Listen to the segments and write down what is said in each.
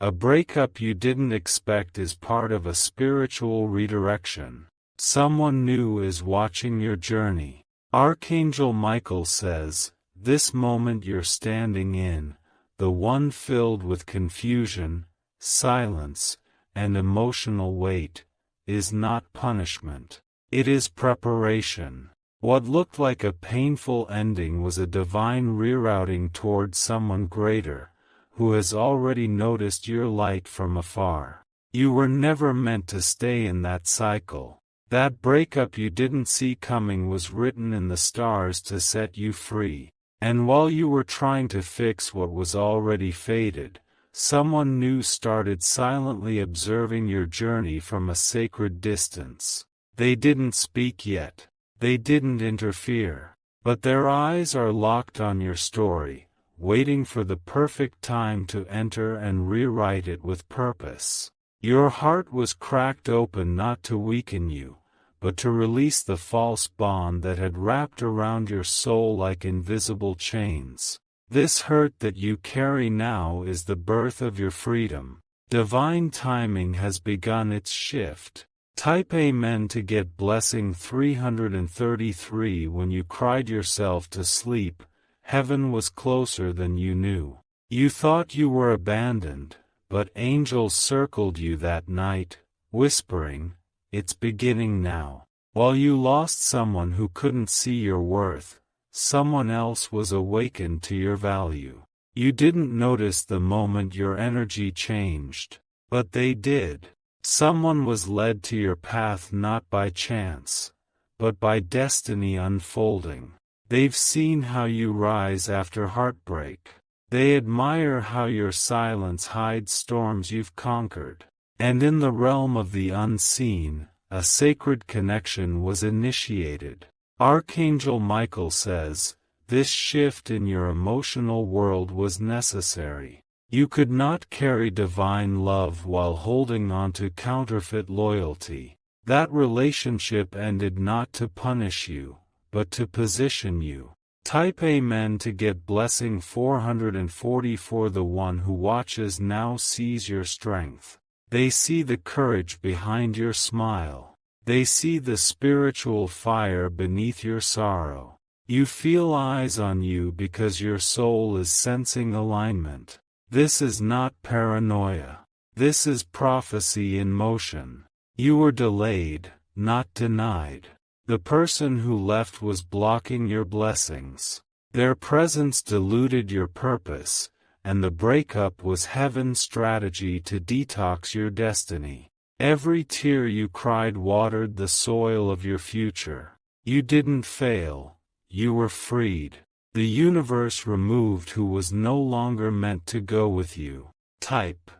A breakup you didn't expect is part of a spiritual redirection. Someone new is watching your journey. Archangel Michael says, this moment you're standing in, the one filled with confusion, silence, and emotional weight, is not punishment. It is preparation. What looked like a painful ending was a divine rerouting towards someone greater, who has already noticed your light from afar. You were never meant to stay in that cycle. That breakup you didn't see coming was written in the stars to set you free. And while you were trying to fix what was already faded, someone new started silently observing your journey from a sacred distance. They didn't speak yet. They didn't interfere. But their eyes are locked on your story, waiting for the perfect time to enter and rewrite it with purpose. Your heart was cracked open not to weaken you, but to release the false bond that had wrapped around your soul like invisible chains. This hurt that you carry now is the birth of your freedom. Divine timing has begun its shift. Type Amen to get blessing 333. When you cried yourself to sleep, heaven was closer than you knew. You thought you were abandoned, but angels circled you that night, whispering, it's beginning now. While you lost someone who couldn't see your worth, someone else was awakened to your value. You didn't notice the moment your energy changed, but they did. Someone was led to your path not by chance, but by destiny unfolding. They've seen how you rise after heartbreak. They admire how your silence hides storms you've conquered. And in the realm of the unseen, a sacred connection was initiated. Archangel Michael says, this shift in your emotional world was necessary. You could not carry divine love while holding on to counterfeit loyalty. That relationship ended not to punish you, but to position you. Type Amen to get blessing 444. The one who watches now sees your strength. They see the courage behind your smile. They see the spiritual fire beneath your sorrow. You feel eyes on you because your soul is sensing alignment. This is not paranoia. This is prophecy in motion. You were delayed, not denied. The person who left was blocking your blessings. Their presence diluted your purpose, and the breakup was heaven's strategy to detox your destiny. Every tear you cried watered the soil of your future. You didn't fail. You were freed. The universe removed who was no longer meant to go with you. Type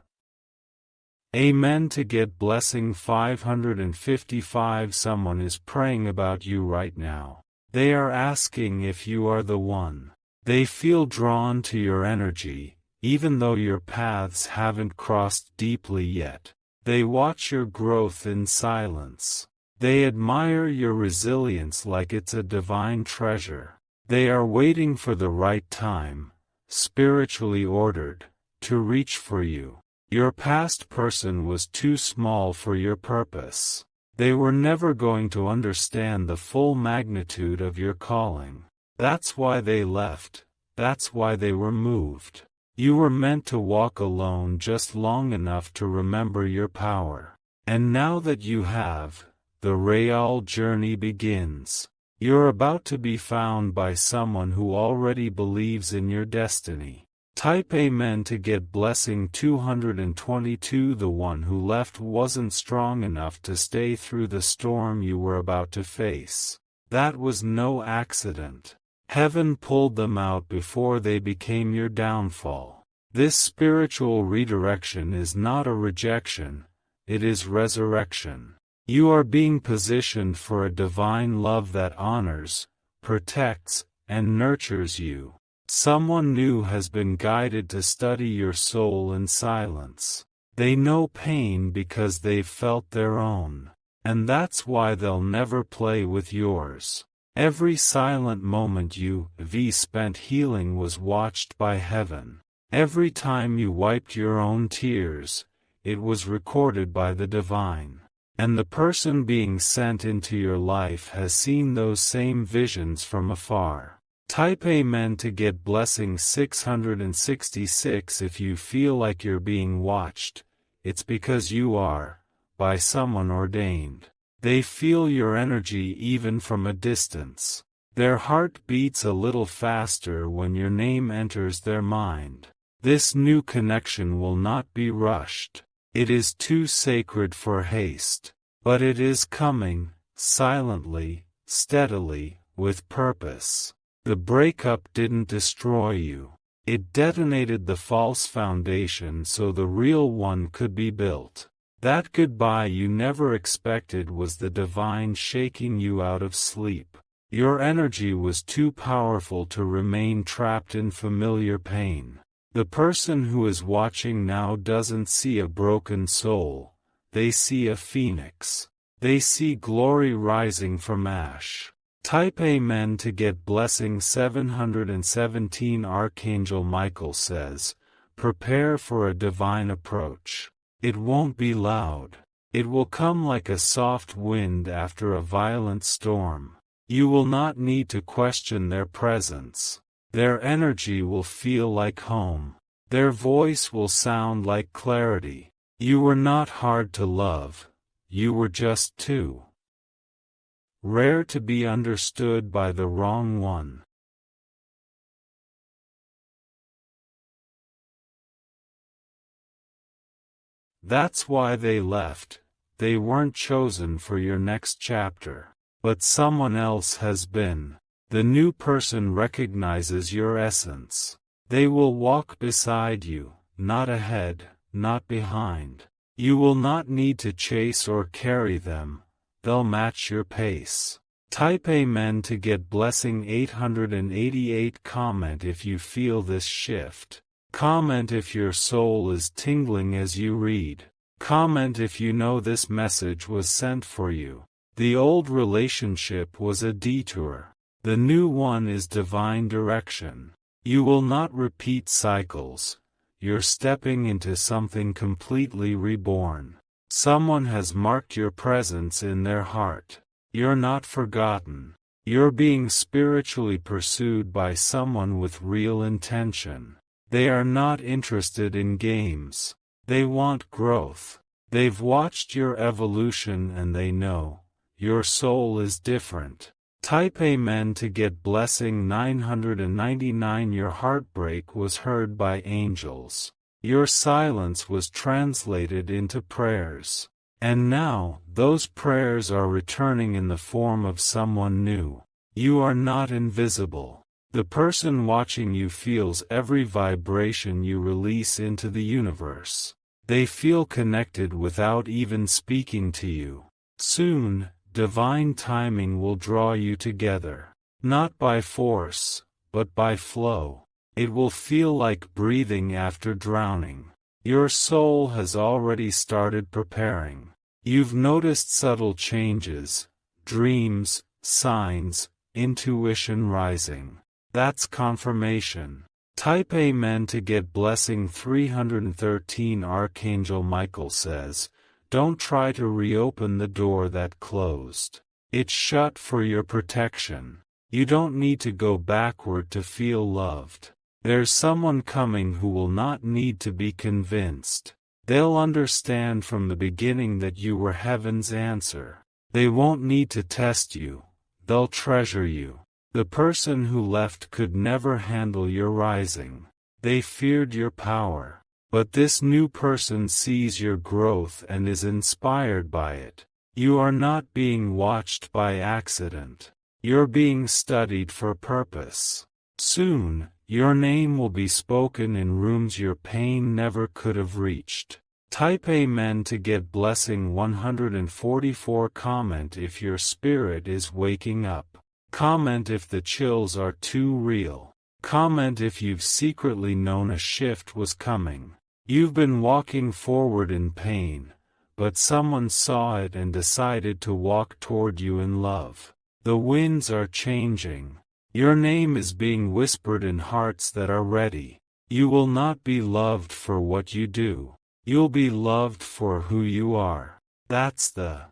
Amen to get blessing 555. Someone is praying about you right now. They are asking if you are the one. They feel drawn to your energy, even though your paths haven't crossed deeply yet. They watch your growth in silence. They admire your resilience like it's a divine treasure. They are waiting for the right time, spiritually ordered, to reach for you. Your past person was too small for your purpose. They were never going to understand the full magnitude of your calling. That's why they left. That's why they were moved. You were meant to walk alone just long enough to remember your power. And now that you have, the real journey begins. You're about to be found by someone who already believes in your destiny. Type Amen to get blessing 222. The one who left wasn't strong enough to stay through the storm you were about to face. That was no accident. Heaven pulled them out before they became your downfall. This spiritual redirection is not a rejection, it is resurrection. You are being positioned for a divine love that honors, protects, and nurtures you. Someone new has been guided to study your soul in silence. They know pain because they've felt their own. And that's why they'll never play with yours. Every silent moment you spent healing was watched by heaven. Every time you wiped your own tears, it was recorded by the divine. And the person being sent into your life has seen those same visions from afar. Type Amen to get blessing 666. If you feel like you're being watched, it's because you are, by someone ordained. They feel your energy even from a distance. Their heart beats a little faster when your name enters their mind. This new connection will not be rushed. It is too sacred for haste. But it is coming, silently, steadily, with purpose. The breakup didn't destroy you. It detonated the false foundation so the real one could be built. That goodbye you never expected was the divine shaking you out of sleep. Your energy was too powerful to remain trapped in familiar pain. The person who is watching now doesn't see a broken soul. They see a phoenix. They see glory rising from ash. Type Amen to get blessing 717. Archangel Michael says, prepare for a divine approach. It won't be loud. It will come like a soft wind after a violent storm. You will not need to question their presence. Their energy will feel like home. Their voice will sound like clarity. You were not hard to love. You were just too rare to be understood by the wrong one. That's why they left. They weren't chosen for your next chapter. But someone else has been. The new person recognizes your essence. They will walk beside you, not ahead, not behind. You will not need to chase or carry them. They'll match your pace. Type Amen to get blessing 888. Comment if you feel this shift. Comment if your soul is tingling as you read. Comment if you know this message was sent for you. The old relationship was a detour. The new one is divine direction. You will not repeat cycles. You're stepping into something completely reborn. Someone has marked your presence in their heart. You're not forgotten. You're being spiritually pursued by someone with real intention. They are not interested in games. They want growth. They've watched your evolution and they know your soul is different. Type Amen to get blessing 999. Your heartbreak was heard by angels. Your silence was translated into prayers. And now, those prayers are returning in the form of someone new. You are not invisible. The person watching you feels every vibration you release into the universe. They feel connected without even speaking to you. Soon, divine timing will draw you together. Not by force, but by flow. It will feel like breathing after drowning. Your soul has already started preparing. You've noticed subtle changes, dreams, signs, intuition rising. That's confirmation. Type Amen to get blessing 313. Archangel Michael says, don't try to reopen the door that closed. It's shut for your protection. You don't need to go backward to feel loved. There's someone coming who will not need to be convinced. They'll understand from the beginning that you were heaven's answer. They won't need to test you. They'll treasure you. The person who left could never handle your rising. They feared your power. But this new person sees your growth and is inspired by it. You are not being watched by accident. You're being studied for purpose. Soon, your name will be spoken in rooms your pain never could have reached. Type Amen to get blessing 144. Comment if your spirit is waking up. Comment if the chills are too real. Comment if you've secretly known a shift was coming. You've been walking forward in pain, but someone saw it and decided to walk toward you in love. The winds are changing. Your name is being whispered in hearts that are ready. You will not be loved for what you do. You'll be loved for who you are. That's the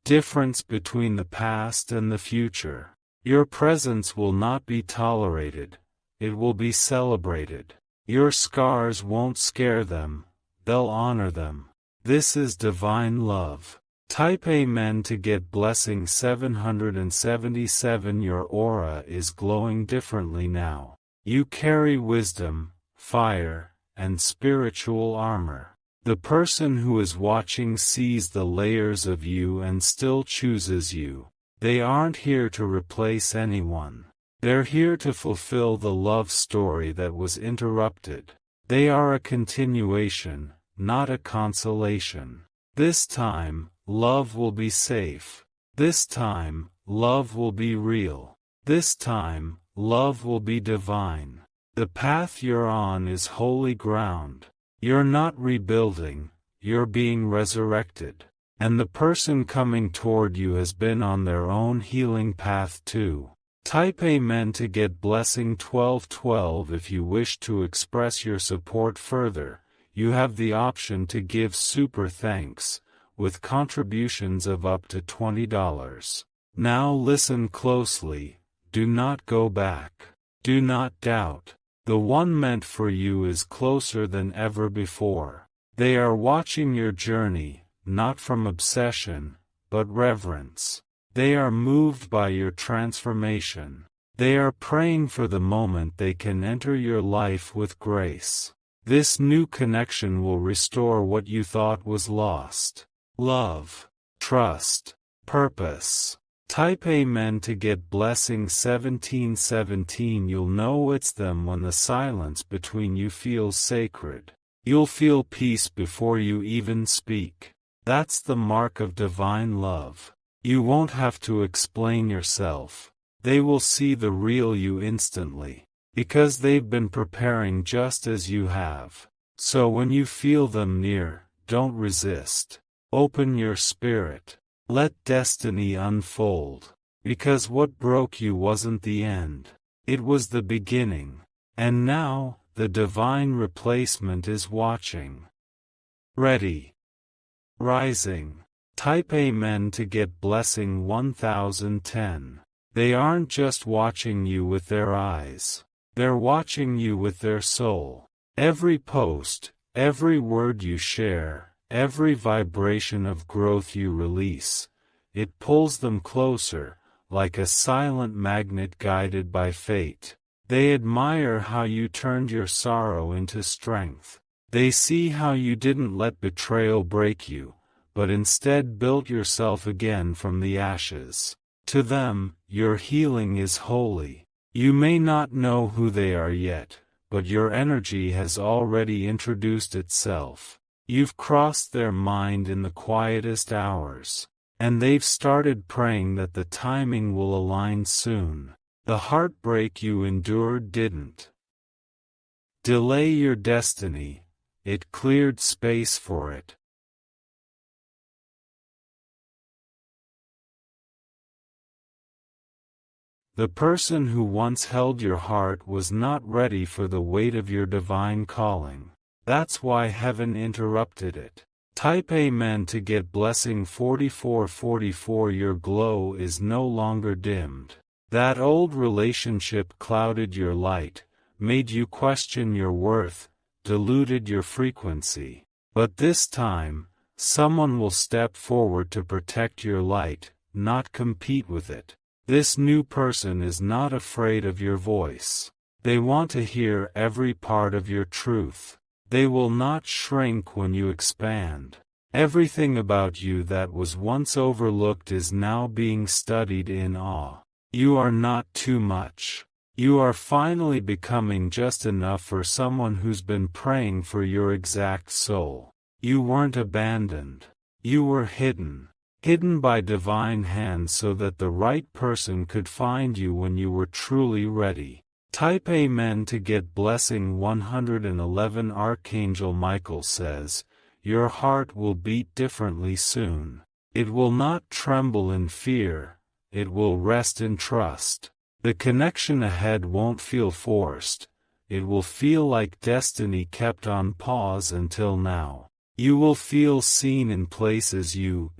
difference between the past and the future. Your presence will not be tolerated. It will be celebrated. Your scars won't scare them. They'll honor them. This is divine love. Type Amen to get blessing 777. Your aura is glowing differently now. You carry wisdom, fire, and spiritual armor. The person who is watching sees the layers of you and still chooses you. They aren't here to replace anyone. They're here to fulfill the love story that was interrupted. They are a continuation, not a consolation. This time, love will be safe. This time, love will be real. This time, love will be divine. The path you're on is holy ground. You're not rebuilding, you're being resurrected. And the person coming toward you has been on their own healing path too. Type Amen to get blessing 1212. If you wish to express your support further, you have the option to give super thanks, with contributions of up to $20. Now listen closely, do not go back. Do not doubt. The one meant for you is closer than ever before. They are watching your journey, not from obsession, but reverence. They are moved by your transformation. They are praying for the moment they can enter your life with grace. This new connection will restore what you thought was lost. Love, trust, purpose. Type Amen to get blessing 1717. You'll know it's them when the silence between you feels sacred. You'll feel peace before you even speak. That's the mark of divine love. You won't have to explain yourself. They will see the real you instantly, because they've been preparing just as you have. So when you feel them near, don't resist. Open your spirit. Let destiny unfold. Because what broke you wasn't the end. It was the beginning. And now, the divine replacement is watching. Ready. Rising. Type Amen to get blessing 1010. They aren't just watching you with their eyes. They're watching you with their soul. Every post, every word you share, every vibration of growth you release, it pulls them closer, like a silent magnet guided by fate. They admire how you turned your sorrow into strength. They see how you didn't let betrayal break you, but instead built yourself again from the ashes. To them, your healing is holy. You may not know who they are yet, but your energy has already introduced itself. You've crossed their mind in the quietest hours, and they've started praying that the timing will align soon. The heartbreak you endured didn't delay your destiny, it cleared space for it. The person who once held your heart was not ready for the weight of your divine calling. That's why heaven interrupted it. Type Amen to get blessing 4444. Your glow is no longer dimmed. That old relationship clouded your light, made you question your worth, diluted your frequency. But this time, someone will step forward to protect your light, not compete with it. This new person is not afraid of your voice. They want to hear every part of your truth. They will not shrink when you expand. Everything about you that was once overlooked is now being studied in awe. You are not too much. You are finally becoming just enough for someone who's been praying for your exact soul. You weren't abandoned. You were hidden. Hidden by divine hand so that the right person could find you when you were truly ready. Type Amen to get blessing 111. Archangel Michael says, your heart will beat differently soon. It will not tremble in fear, it will rest in trust. The connection ahead won't feel forced, it will feel like destiny kept on pause until now. You will feel seen in places you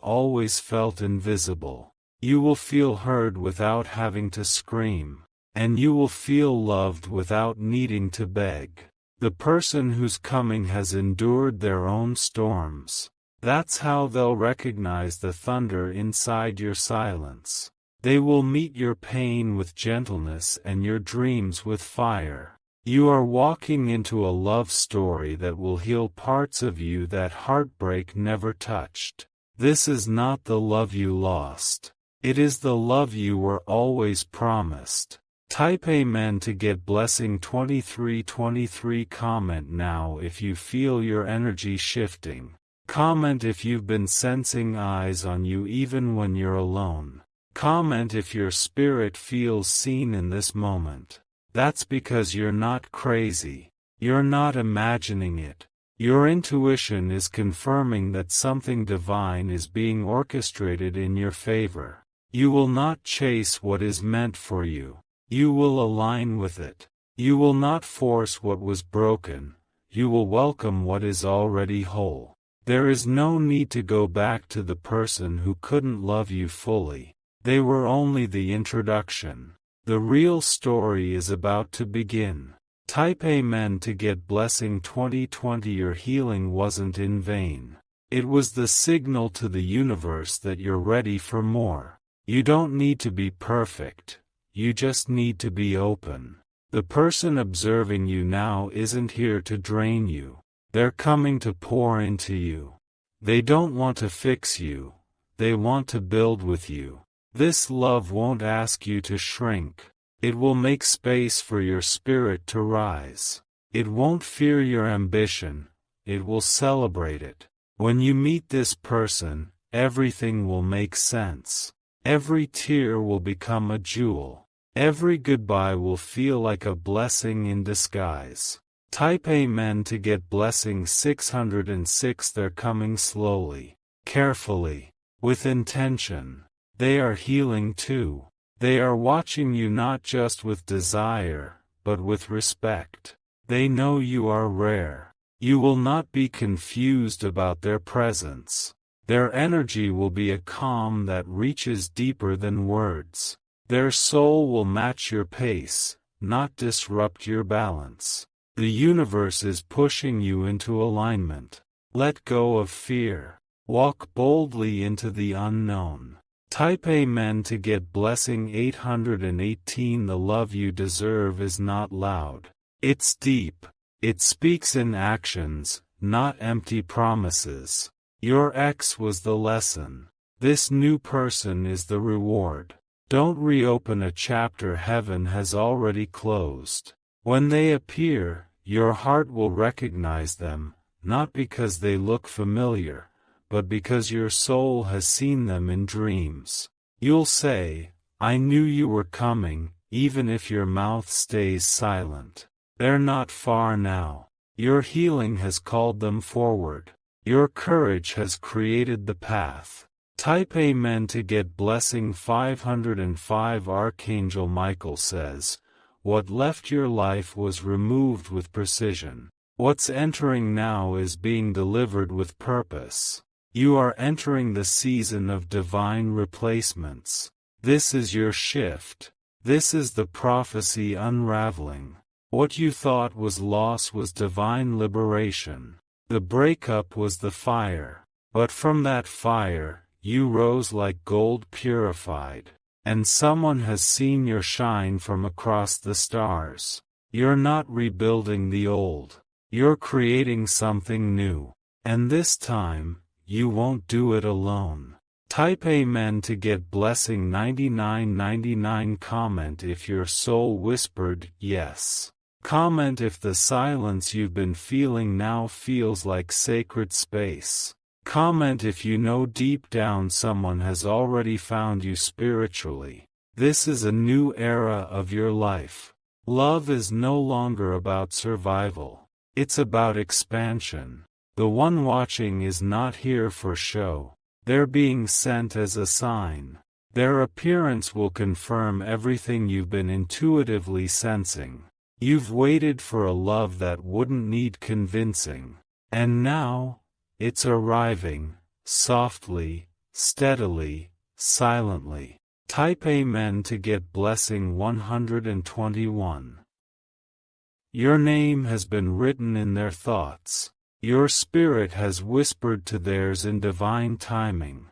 always felt invisible. You will feel heard without having to scream. And you will feel loved without needing to beg. The person who's coming has endured their own storms. That's how they'll recognize the thunder inside your silence. They will meet your pain with gentleness and your dreams with fire. You are walking into a love story that will heal parts of you that heartbreak never touched. This is not the love you lost. It is the love you were always promised. Type Amen to get blessing 2323. Comment now if you feel your energy shifting. Comment if you've been sensing eyes on you even when you're alone. Comment if your spirit feels seen in this moment. That's because you're not crazy. You're not imagining it. Your intuition is confirming that something divine is being orchestrated in your favor. You will not chase what is meant for you. You will align with it. You will not force what was broken. You will welcome what is already whole. There is no need to go back to the person who couldn't love you fully. They were only the introduction. The real story is about to begin. Type Amen to get blessing 2020. Your healing wasn't in vain. It was the signal to the universe that you're ready for more. You don't need to be perfect. You just need to be open. The person observing you now isn't here to drain you. They're coming to pour into you. They don't want to fix you. They want to build with you. This love won't ask you to shrink. It will make space for your spirit to rise. It won't fear your ambition. It will celebrate it. When you meet this person, everything will make sense. Every tear will become a jewel. Every goodbye will feel like a blessing in disguise. Type Amen to get blessing 606. They're coming slowly, carefully, with intention. They are healing too. They are watching you not just with desire, but with respect. They know you are rare. You will not be confused about their presence. Their energy will be a calm that reaches deeper than words. Their soul will match your pace, not disrupt your balance. The universe is pushing you into alignment. Let go of fear. Walk boldly into the unknown. Type Amen to get blessing 818. The love you deserve is not loud. It's deep. It speaks in actions, not empty promises. Your ex was the lesson. This new person is the reward. Don't reopen a chapter heaven has already closed. When they appear, your heart will recognize them, not because they look familiar, but because your soul has seen them in dreams. You'll say, I knew you were coming, even if your mouth stays silent. They're not far now. Your healing has called them forward. Your courage has created the path. Type Amen to get blessing 505. Archangel Michael says, what left your life was removed with precision. What's entering now is being delivered with purpose. You are entering the season of divine replacements. This is your shift. This is the prophecy unraveling. What you thought was loss was divine liberation. The breakup was the fire. But from that fire, you rose like gold purified. And someone has seen your shine from across the stars. You're not rebuilding the old. You're creating something new. And this time, you won't do it alone. Type Amen to get blessing 9999. Comment if your soul whispered yes. Comment if the silence you've been feeling now feels like sacred space. Comment if you know deep down someone has already found you spiritually. This is a new era of your life. Love is no longer about survival. It's about expansion. The one watching is not here for show. They're being sent as a sign. Their appearance will confirm everything you've been intuitively sensing. You've waited for a love that wouldn't need convincing. And now, it's arriving, softly, steadily, silently. Type Amen to get blessing 121. Your name has been written in their thoughts. Your spirit has whispered to theirs in divine timing.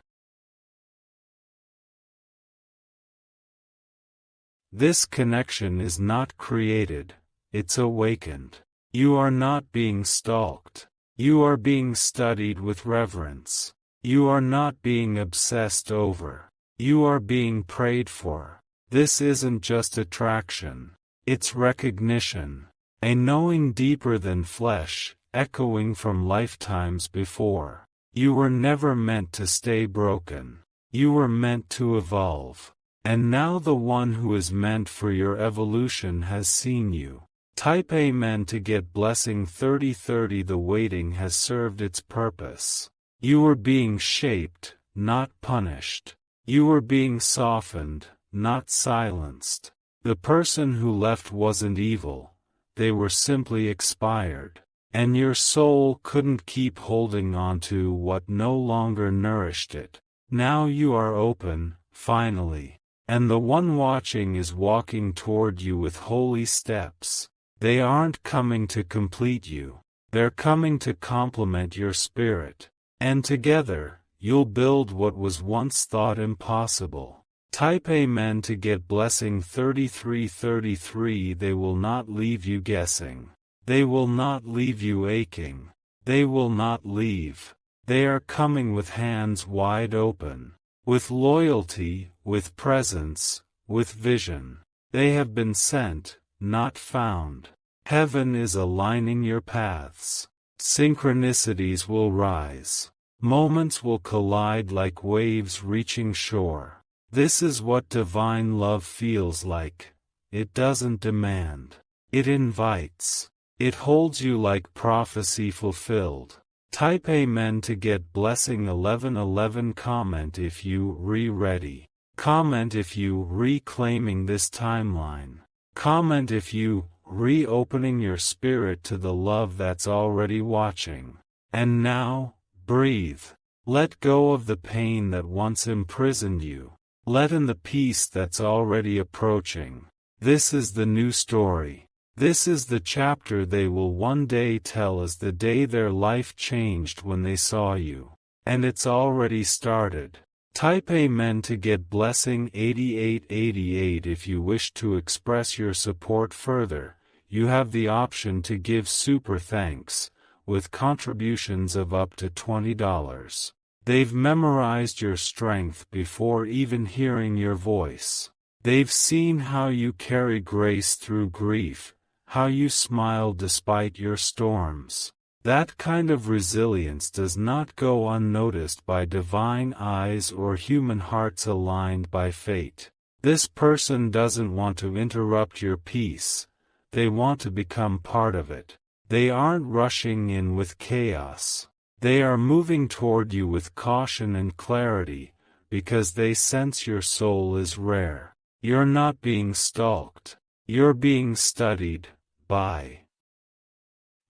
This connection is not created, it's awakened. You are not being stalked. You are being studied with reverence. You are not being obsessed over. You are being prayed for. This isn't just attraction. It's recognition. A knowing deeper than flesh, echoing from lifetimes before. You were never meant to stay broken. You were meant to evolve. And now the one who is meant for your evolution has seen you. Type Amen to get blessing 3030. The waiting has served its purpose. You were being shaped, not punished. You were being softened, not silenced. The person who left wasn't evil. They were simply expired. And your soul couldn't keep holding on to what no longer nourished it. Now you are open, finally. And the one watching is walking toward you with holy steps. They aren't coming to complete you. They're coming to complement your spirit. And together, you'll build what was once thought impossible. Type Amen to get blessing 3333. They will not leave you guessing. They will not leave you aching. They will not leave. They are coming with hands wide open. With loyalty, with presence, with vision. They have been sent, not found. Heaven is aligning your paths. Synchronicities will rise. Moments will collide like waves reaching shore. This is what divine love feels like. It doesn't demand. It invites. It holds you like prophecy fulfilled. Type Amen to get blessing 1111. Comment if you ready. Comment if you reclaiming this timeline. Comment if you reopening your spirit to the love that's already watching. And now, breathe. Let go of the pain that once imprisoned you. Let in the peace that's already approaching. This is the new story. This is the chapter they will one day tell as the day their life changed when they saw you. And it's already started. Type Amen to get blessing 8888. If you wish to express your support further, you have the option to give super thanks, with contributions of up to $20. They've memorized your strength before even hearing your voice. They've seen how you carry grace through grief, how you smile despite your storms. That kind of resilience does not go unnoticed by divine eyes or human hearts aligned by fate. This person doesn't want to interrupt your peace. They want to become part of it. They aren't rushing in with chaos. They are moving toward you with caution and clarity, because they sense your soul is rare. You're not being stalked. You're being studied by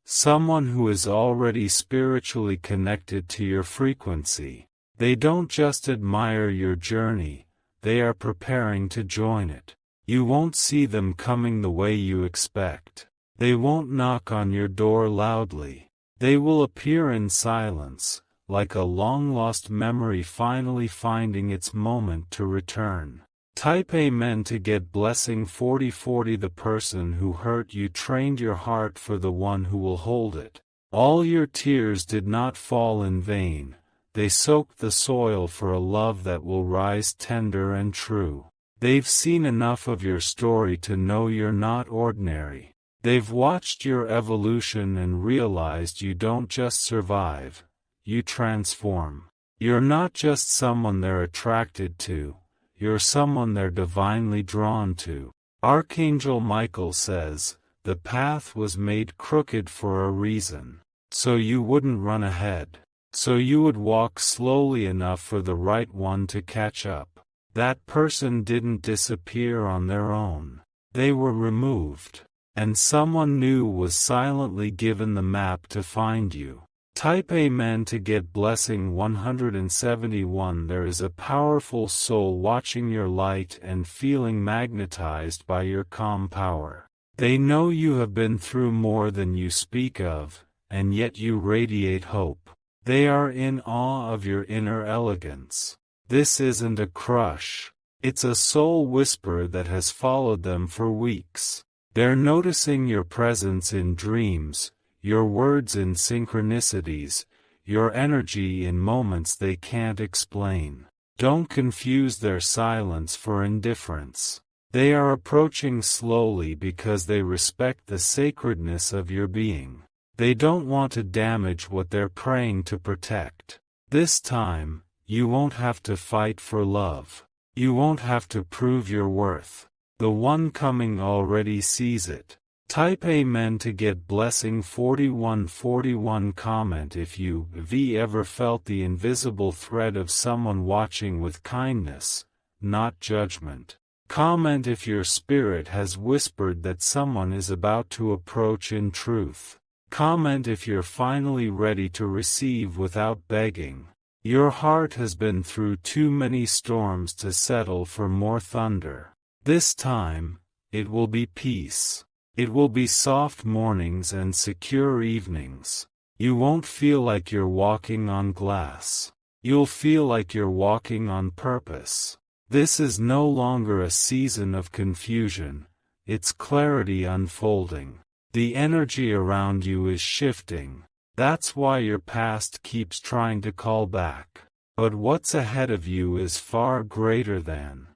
someone who is already spiritually connected to your frequency. They don't just admire your journey, they are preparing to join it. You won't see them coming the way you expect. They won't knock on your door loudly. They will appear in silence, like a long-lost memory finally finding its moment to return. Type Amen to get blessing 4040. The person who hurt you trained your heart for the one who will hold it. All your tears did not fall in vain. They soaked the soil for a love that will rise tender and true. They've seen enough of your story to know you're not ordinary. They've watched your evolution and realized you don't just survive, you transform. You're not just someone they're attracted to. You're someone they're divinely drawn to. Archangel Michael says, the path was made crooked for a reason. So you wouldn't run ahead. So you would walk slowly enough for the right one to catch up. That person didn't disappear on their own. They were removed. and someone new was silently given the map to find you. Type Amen to get blessing 171. There is a powerful soul watching your light and feeling magnetized by your calm power. They know you have been through more than you speak of, and yet you radiate hope. They are in awe of your inner elegance. This isn't a crush. It's a soul whisper that has followed them for weeks. They're noticing your presence in dreams, your words in synchronicities, your energy in moments they can't explain. Don't confuse their silence for indifference. They are approaching slowly because they respect the sacredness of your being. They don't want to damage what they're praying to protect. This time, you won't have to fight for love. You won't have to prove your worth. The one coming already sees it. Type Amen to get blessing 4141. Comment if you've ever felt the invisible thread of someone watching with kindness, not judgment. Comment if your spirit has whispered that someone is about to approach in truth. Comment if you're finally ready to receive without begging. Your heart has been through too many storms to settle for more thunder. This time, it will be peace. It will be soft mornings and secure evenings. You won't feel like you're walking on glass. You'll feel like you're walking on purpose. This is no longer a season of confusion. It's clarity unfolding. The energy around you is shifting. That's why your past keeps trying to call back. But what's ahead of you is far greater than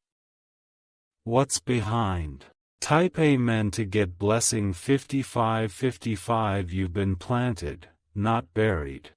what's behind. Type Amen to get blessing 5555. You've been planted, not buried.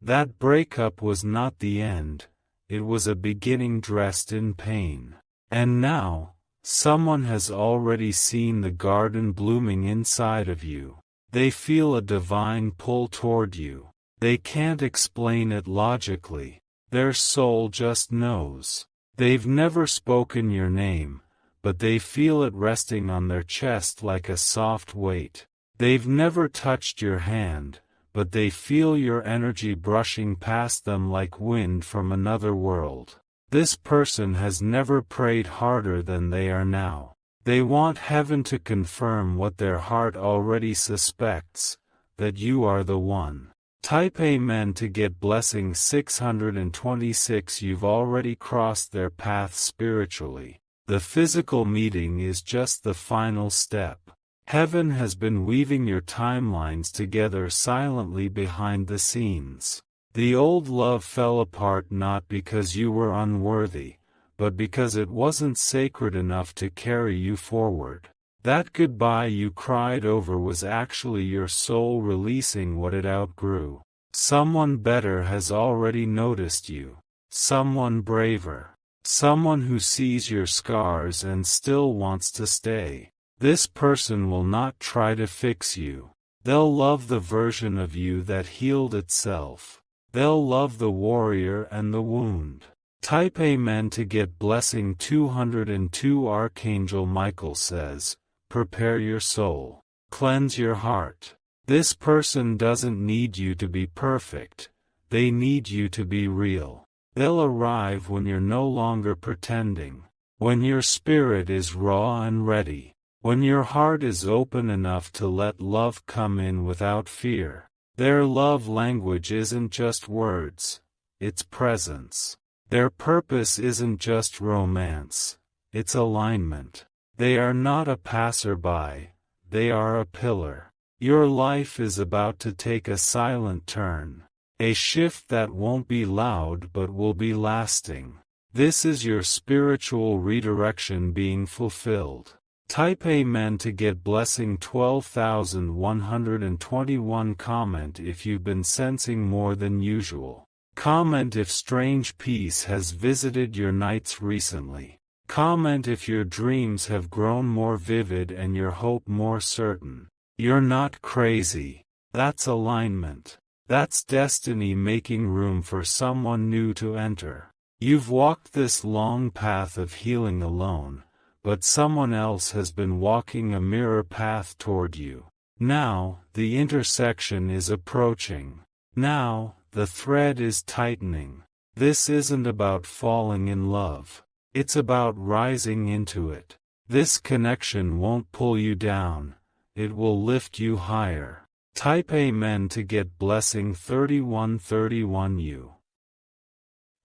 That breakup was not the end, it was a beginning dressed in pain. And now, someone has already seen the garden blooming inside of you. They feel a divine pull toward you. They can't explain it logically. Their soul just knows. They've never spoken your name, but they feel it resting on their chest like a soft weight. They've never touched your hand, but they feel your energy brushing past them like wind from another world. This person has never prayed harder than they are now. They want heaven to confirm what their heart already suspects, that you are the one. Type Amen to get blessing 626. You've already crossed their path spiritually. The physical meeting is just the final step. Heaven has been weaving your timelines together silently behind the scenes. The old love fell apart not because you were unworthy, but because it wasn't sacred enough to carry you forward. That goodbye you cried over was actually your soul releasing what it outgrew. Someone better has already noticed you. Someone braver. Someone who sees your scars and still wants to stay. This person will not try to fix you. They'll love the version of you that healed itself. They'll love the warrior and the wound. Type Amen to get blessing 202. Archangel Michael says, prepare your soul. Cleanse your heart. This person doesn't need you to be perfect. They need you to be real. They'll arrive when you're no longer pretending. When your spirit is raw and ready. When your heart is open enough to let love come in without fear. Their love language isn't just words. It's presence. Their purpose isn't just romance. It's alignment. They are not a passerby, they are a pillar. Your life is about to take a silent turn. A shift that won't be loud but will be lasting. This is your spiritual redirection being fulfilled. Type Amen to get blessing 12,121. Comment if you've been sensing more than usual. Comment if strange peace has visited your nights recently. Comment if your dreams have grown more vivid and your hope more certain. You're not crazy. That's alignment. That's destiny making room for someone new to enter. You've walked this long path of healing alone, but someone else has been walking a mirror path toward you. Now, the intersection is approaching. Now, the thread is tightening. This isn't about falling in love. It's about rising into it. This connection won't pull you down. It will lift you higher. Type Amen to get blessing 3131. You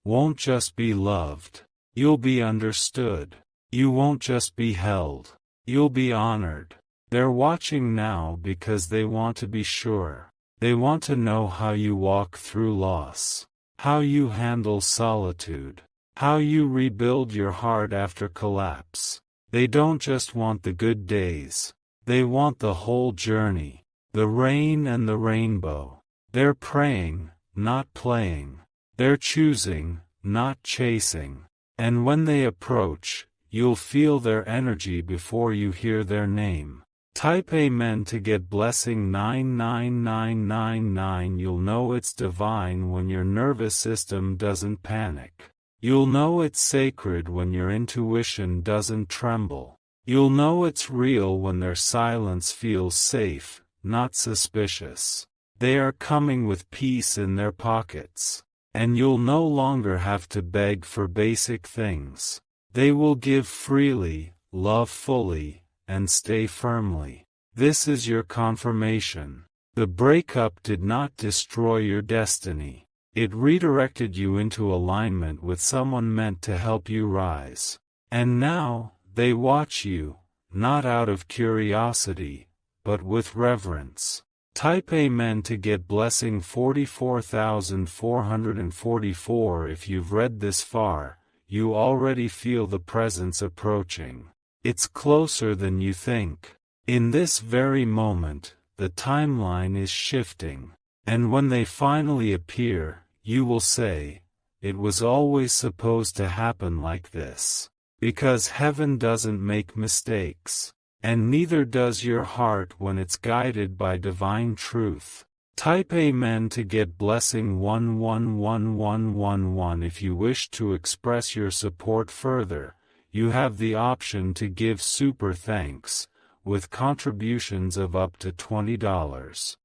won't just be loved. You'll be understood. You won't just be held. You'll be honored. They're watching now because they want to be sure. They want to know how you walk through loss, how you handle solitude, how you rebuild your heart after collapse. They don't just want the good days. They want the whole journey, the rain and the rainbow. They're praying, not playing. They're choosing, not chasing. And when they approach, you'll feel their energy before you hear their name. Type Amen to get blessing 99999. You'll know it's divine when your nervous system doesn't panic. You'll know it's sacred when your intuition doesn't tremble. You'll know it's real when their silence feels safe, not suspicious. They are coming with peace in their pockets. And you'll no longer have to beg for basic things. They will give freely, love fully, and stay firmly. This is your confirmation. The breakup did not destroy your destiny. It redirected you into alignment with someone meant to help you rise. And now, they watch you, not out of curiosity, but with reverence. Type Amen to get blessing 44,444. If you've read this far, you already feel the presence approaching. It's closer than you think. In this very moment, the timeline is shifting. And when they finally appear, you will say, "It was always supposed to happen like this." Because heaven doesn't make mistakes. And neither does your heart when it's guided by divine truth. Type Amen to get blessing 111111. If you wish to express your support further, you have the option to give super thanks, with contributions of up to $20.